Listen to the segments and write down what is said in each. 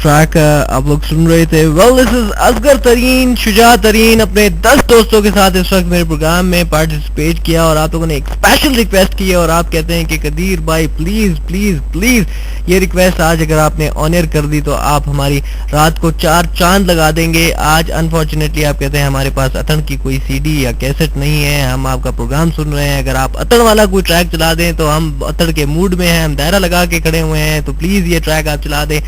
Track आप लोग सुन रहे थे। वेल दिस इज असगर तरीन शुजा तरीन अपने 10 दोस्तों के साथ इस वक्त मेरे प्रोग्राम में पार्टिसिपेट किया और आप लोगों ने एक स्पेशल रिक्वेस्ट की है और आप कहते हैं कि कदीर भाई प्लीज प्लीज प्लीज ये रिक्वेस्ट आज अगर आपने ऑनर कर दी तो आप हमारी रात को 4 चांद लगा देंगे। आज अनफॉर्चुनेटली आप कहते हैं हमारे पास अतन की कोई सीडी या कैसेट नहीं है, हम आपका प्रोग्राम सुन रहे हैं। अगर आप अतन वाला कोई ट्रैक चला दें तो हम अतन के मूड में हैं, हम दायरा लगा के खड़े हुए हैं, तो प्लीज ये ट्रैक आप चला दें।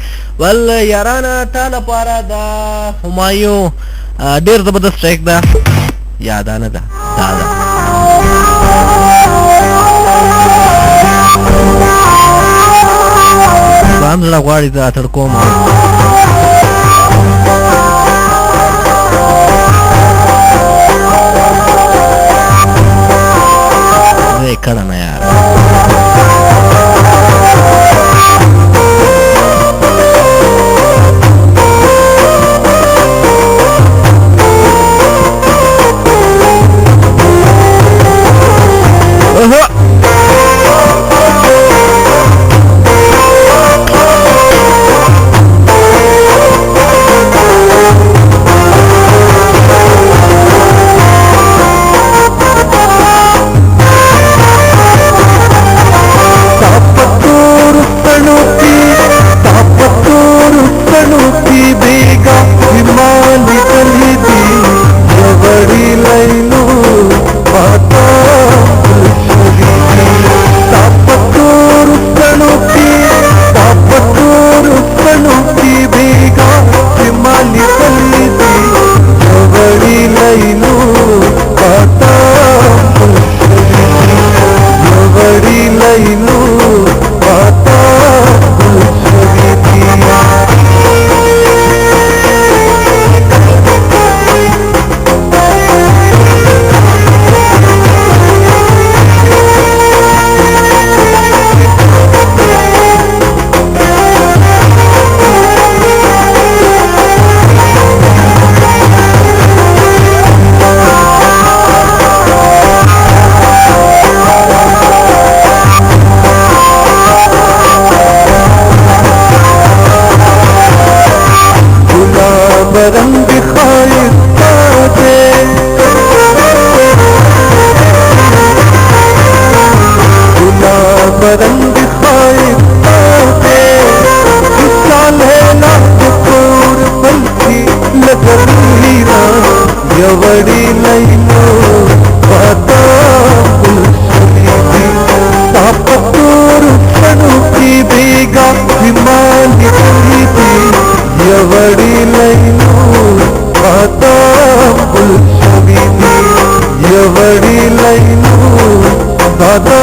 वेल याराना थाना पारा दा हुमायूं ढेर जबरदस्त ट्रैक दा याद आना दा दादा Vamos la guardia a Torcoma. खड़ा ना यार रंग गुलाब रंग यवड़ी लैनो तापतूर की बेगा हिमानी यवड़ी लैनो यवड़ी लैनो दादा